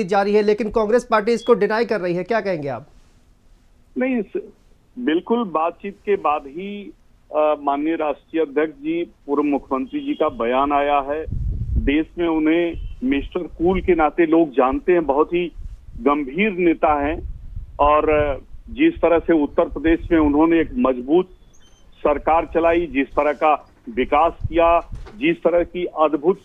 जारी है, लेकिन कांग्रेस पार्टी इसको डिनाई कर रही है, क्या कहेंगे आप? नहीं, बिल्कुल बातचीत के बाद ही माननीय राष्ट्रीय अध्यक्ष जी, पूर्व मुख्यमंत्री जी का बयान आया है। देश में उन्हें मिस्टर कूल के नाते लोग जानते हैं, बहुत ही गंभीर नेता हैं। और जिस तरह से उत्तर प्रदेश में उन्होंने एक मजबूत सरकार चलाई, जिस तरह का विकास किया, जिस तरह की अद्भुत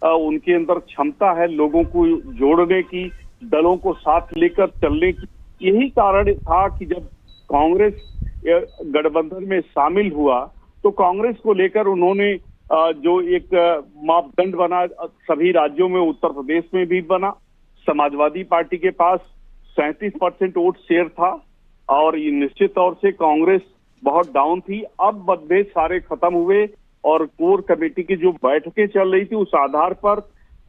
उनके अंदर क्षमता है लोगों को जोड़ने की, दलों को साथ लेकर चलने की, यही कारण था कि जब कांग्रेस गठबंधन में शामिल हुआ तो कांग्रेस को लेकर उन्होंने जो एक मापदंड बना, सभी राज्यों में, उत्तर प्रदेश में भी बना। समाजवादी पार्टी के पास 37% वोट शेयर था और ये निश्चित तौर से कांग्रेस बहुत डाउन थी। अब मतभेद सारे खत्म हुए और कोर कमेटी की जो बैठकें चल रही थी, उस आधार पर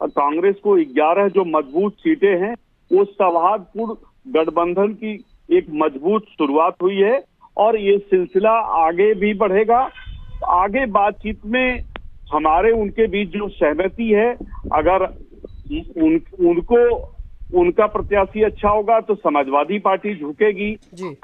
कांग्रेस को 11 जो मजबूत सीटें हैं, वो सौहार्दपूर्ण गठबंधन की एक मजबूत शुरुआत हुई है और ये सिलसिला आगे भी बढ़ेगा। आगे बातचीत में हमारे उनके बीच जो सहमति है, अगर उनको उनका प्रत्याशी अच्छा होगा तो समाजवादी पार्टी झुकेगी,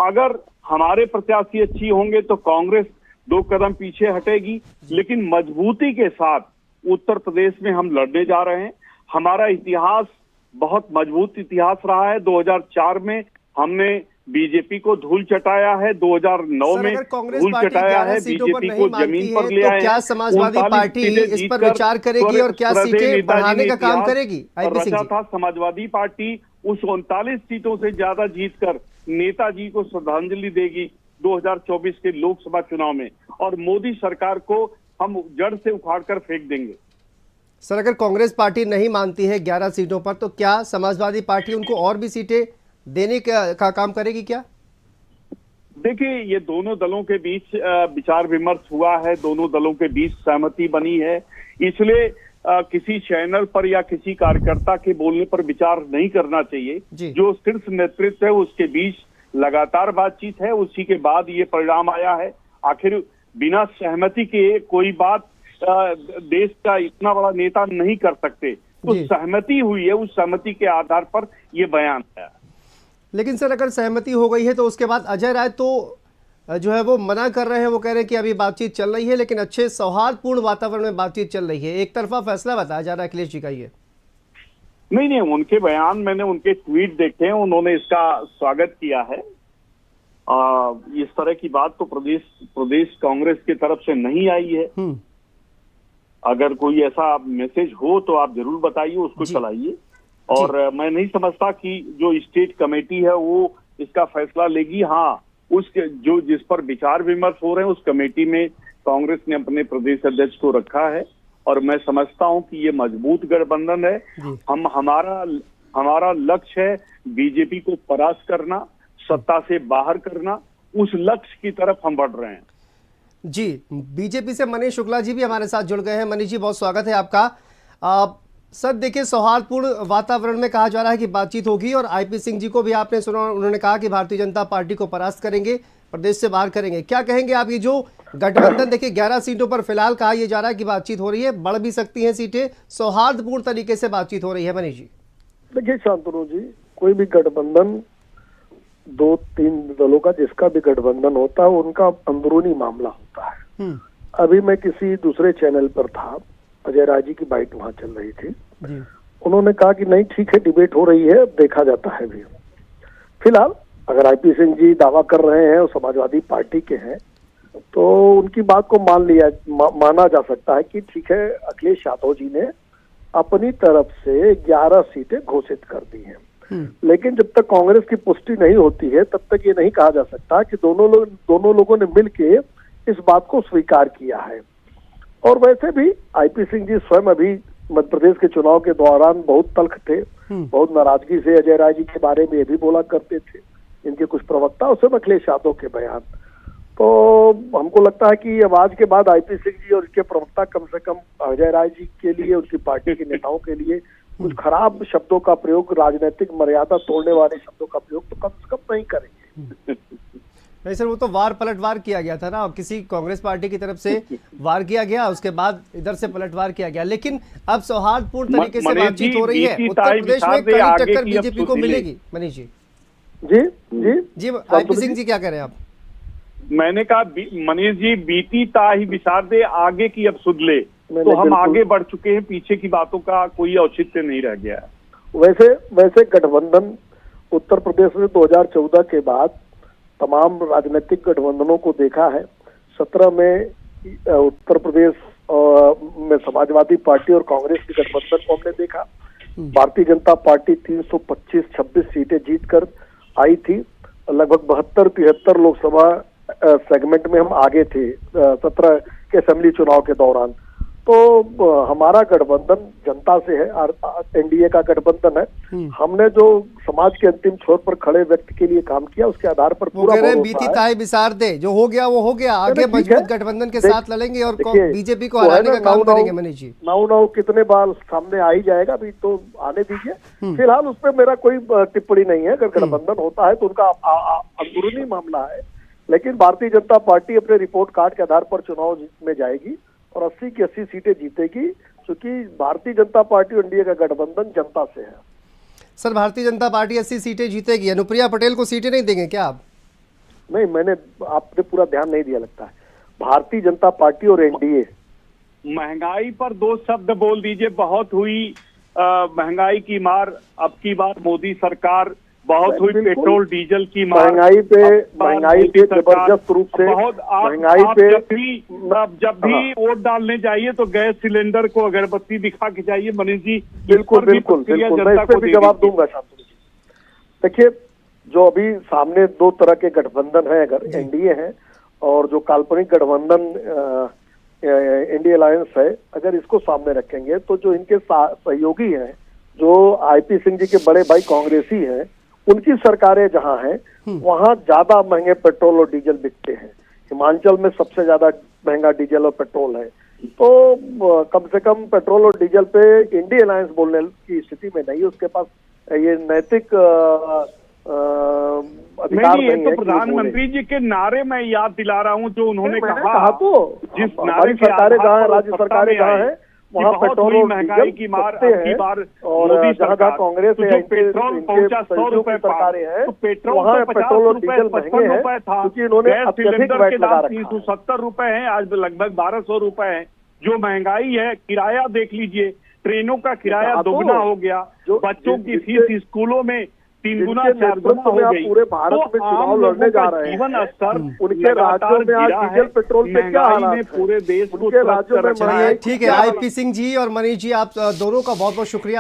अगर हमारे प्रत्याशी अच्छी होंगे तो कांग्रेस 2 कदम पीछे हटेगी। लेकिन मजबूती के साथ उत्तर प्रदेश में हम लड़ने जा रहे हैं। हमारा इतिहास बहुत मजबूत इतिहास रहा है। 2004 में हमने बीजेपी को धूल चटाया है, 2009 में धूल चटाया है, बीजेपी को जमीन पर ले आए। क्या समाजवादी पार्टी इस पर विचार करेगी और क्या सीटें बढ़ाने का काम करेगी? रचा था समाजवादी पार्टी उस 39 सीटों से ज्यादा जीतकर नेताजी को श्रद्धांजलि देगी 2024 के लोकसभा चुनाव में, और मोदी सरकार को हम जड़ से उखाड़कर फेंक देंगे। सर, अगर कांग्रेस पार्टी नहीं मानती है 11 सीटों पर, तो क्या समाजवादी पार्टी उनको और भी सीटें देने का काम करेगी क्या? देखिए, ये दोनों दलों के बीच विचार विमर्श हुआ है, दोनों दलों के बीच सहमति बनी है, इसलिए किसी चैनल पर या किसी कार्यकर्ता के बोलने पर विचार नहीं करना चाहिए। जो शीर्ष नेतृत्व है उसके बीच लगातार बातचीत है, उसी के बाद ये परिणाम आया है। आखिर बिना सहमति के कोई बात देश का इतना बड़ा नेता नहीं कर सकते, तो सहमति हुई है, उस सहमति के आधार पर ये बयान है। लेकिन सर, अगर सहमति हो गई है तो उसके बाद अजय राय तो जो है वो मना कर रहे हैं, वो कह रहे हैं कि अभी बातचीत चल रही है, लेकिन अच्छे सौहार्दपूर्ण वातावरण में बातचीत चल रही है। एक तरफा फैसला बताया जा रहा है अखिलेश जी का ये। नहीं, उनके बयान, मैंने उनके ट्वीट देखे हैं, उन्होंने इसका स्वागत किया है। इस तरह की बात तो प्रदेश कांग्रेस की तरफ से नहीं आई है। अगर कोई ऐसा मैसेज हो तो आप जरूर बताइए, उसको चलाइए। और मैं नहीं समझता कि जो स्टेट कमेटी है वो इसका फैसला लेगी। हाँ, जिस पर विचार विमर्श हो रहे हैं उस कमेटी में कांग्रेस ने अपने प्रदेश अध्यक्ष को रखा है और मैं समझता हूं कि ये मजबूत गठबंधन है। हमारा लक्ष्य है बीजेपी को परास्त करना, सत्ता से बाहर करना, उस लक्ष्य की तरफ हम बढ़ रहे हैं। जी, बीजेपी से मनीष शुक्ला जी भी हमारे साथ जुड़ गए हैं। मनीष जी, बहुत स्वागत है आपका। सर, देखिए, सौहार्दपूर्ण वातावरण में कहा जा रहा है कि बातचीत होगी और आईपी सिंह जी को भी आपने सुना, उन्होंने कहा कि भारतीय जनता पार्टी को परास्त करेंगे, प्रदेश से बाहर करेंगे। क्या कहेंगे आप? ये जो गठबंधन, देखिए 11 सीटों पर फिलहाल कहा यह जा रहा है कि बातचीत हो रही है, बढ़ भी सकती है सीटें, सौहार्दपूर्ण तरीके से बातचीत हो रही है। मनीष जी, देखिए शांतनु जी, कोई भी गठबंधन 2-3 दलों का जिसका भी गठबंधन होता है उनका अंदरूनी मामला होता है। अभी मैं किसी दूसरे चैनल पर था, अजय राय जी की बाइट वहां चल रही थी। उन्होंने कहा कि नहीं, ठीक है, डिबेट हो रही है, देखा जाता है भी। फिलहाल अगर आईपी सिंह जी दावा कर रहे हैं और समाजवादी पार्टी के हैं तो उनकी बात को माना जा सकता है कि ठीक है, अखिलेश यादव जी ने अपनी तरफ से 11 सीटें घोषित कर दी हैं। लेकिन जब तक कांग्रेस की पुष्टि नहीं होती है तब तक ये नहीं कहा जा सकता कि दोनों लोगों ने मिलके इस बात को स्वीकार किया है। और वैसे भी आईपी सिंह जी स्वयं अभी मध्य प्रदेश के चुनाव के दौरान बहुत तल्ख थे, बहुत नाराजगी से अजय राय जी के बारे में ये भी बोला करते थे, इनके कुछ प्रवक्ता, उसमें अखिलेश यादव के बयान। तो हमको लगता है कि अब आज के बाद आईपी सिंह जी और इनके प्रवक्ता कम से कम अजय राय जी के लिए, उनकी पार्टी के नेताओं के लिए कुछ खराब शब्दों का प्रयोग, राजनीतिक मर्यादा तोड़ने वाले शब्दों का प्रयोग तो कम से कम नहीं करेंगे। नहीं सर, वो तो वार पलटवार किया गया था ना, किसी कांग्रेस पार्टी की तरफ से वार किया गया, उसके बाद इधर से पलटवार किया गया। लेकिन अब सौहार्दपूर्ण तरीके से मनीष बातचीत जी, हो रही है, बीती उत्तर ताई प्रदेश में विचार दे, कड़ी आगे टक्कर की अब बीजेपी को सुशीले। मिलेगी। मनीष जी जी जी जी आईपी सिंह जी क्या कह रहे हैं आप? मैंने कहा मनीष जी, बीती ताही विचार दे, आगे की अब सुध ले। मैंने तो हम बिल्कुल- आगे बढ़ चुके हैं, पीछे की बातों का कोई औचित्य नहीं रह गया है। वैसे गठबंधन उत्तर प्रदेश में 2014 के बाद तमाम राजनीतिक गठबंधनों को देखा है। 17 में उत्तर प्रदेश में समाजवादी पार्टी और कांग्रेस के गठबंधन को हमने देखा। भारतीय जनता पार्टी 325-26 सीटें जीतकर आई थी। लगभग 72-73 लोकसभा सेगमेंट में हम आगे थे 17 के असेंबली चुनाव के दौरान। तो हमारा गठबंधन जनता से है, एनडीए का गठबंधन है। हमने जो समाज के अंतिम छोर पर खड़े व्यक्ति के लिए काम किया, उसके आधार पर वो पूरा कह रहे हैं भरोसा बीती है। ताई विसार दे, जो हो गया वो हो गया, आगे ठीक है। मजबूत गठबंधन के साथ लड़ेंगे और देखिए, बीजेपी को वो है हराने ना, का काम नाउ- करेंगे। मनीष जी नाउ कितने बार सामने आ ही जाएगा, अभी तो आने दीजिए। फिलहाल उस पर मेरा कोई टिप्पणी नहीं है। अगर गठबंधन होता है तो उनका अंदरूनी मामला है, लेकिन भारतीय जनता पार्टी अपने रिपोर्ट कार्ड के आधार पर चुनाव में जाएगी और 80 की 80 सीटें जीतेगी, क्योंकि भारतीय जनता पार्टी और एनडीए का गठबंधन जनता से है। सर, भारतीय जनता पार्टी 80 सीटें जीतेगी, अनुप्रिया पटेल को सीटें नहीं देंगे क्या आप? नहीं, आपने पूरा ध्यान नहीं दिया लगता है। भारतीय जनता पार्टी और एनडीए। महंगाई पर दो शब्द बोल दीजिए। बहुत हुई महंगाई की मार, अब की बार मोदी सरकार, बहुत हुई बिल्कुल। पेट्रोल डीजल की मार, महंगाई पे अब बार मोदी सरकार, जबरदस्त रूप से बहुत महंगाई आप पे जब भी वोट डालने जाइए तो गैस सिलेंडर को अगरबत्ती दिखा के जाइए। मनीष जी, बिल्कुल मैं इस पे भी जवाब दूंगा शांतनु जी। देखिए, जो अभी सामने दो तरह के गठबंधन है, अगर एनडीए है और जो काल्पनिक गठबंधन इंडिया अलायंस है, अगर इसको सामने रखेंगे तो जो इनके सहयोगी हैं, जो आईपी सिंह जी के बड़े भाई कांग्रेसी हैं, उनकी सरकारें जहां हैं वहां ज्यादा महंगे पेट्रोल और डीजल बिकते हैं। हिमाचल में सबसे ज्यादा महंगा डीजल और पेट्रोल है। तो कम से कम पेट्रोल और डीजल पे इंडिया अलायंस बोलने की स्थिति में नहीं है। उसके पास ये नैतिक अधिकार नहीं, नहीं ये तो है। प्रधानमंत्री जी के नारे मैं याद दिला रहा हूँ जो उन्होंने कहा। तो जिस हमारी नारे के सरकारें आधार जहाँ पर राज्य सत्ता सरकारें में जहाँ आए है कि वहाँ बहुत पेट्रोल हुई और महंगाई डीजल की मार, सस्ते अब की हैं। बार और मोदी जहाँ सरकार, कांग्रेस तो है, जो इनके पेट्रोल पहुंचा 100 सहयोगी रुपए सरकारें हैं, तो पेट्रोल वहाँ तो 50 पेट्रोल और रुपए डीजल 55 महंगे हैं, रुपए था, क्योंकि इन्होंने गैस अत्यधिक सिलेंडर वैट के लगा दाम रखा है। 370 रुपए हैं, आज लगभग 1200 रुपए है। जो महंगाई है, किराया देख लीजिए, ट्रेनों का किराया हाँ, तो दोगुना हो गया, बच्चों की फीस स्कूलों में 3 गुना 4 गुना हो गई। पूरे भारत में तो आम चुनाव लोगों लड़ने जा का रहे हैं। जीवन स्तर उनके राज्यों में आज गिरा डीजल है। पेट्रोल पे क्या महंगाई हालात ने है? पूरे देश को उनके राज्यों में रखना चलिए है। ठीक है, आईपी सिंह जी और मनीष जी, आप दोनों का बहुत बहुत शुक्रिया।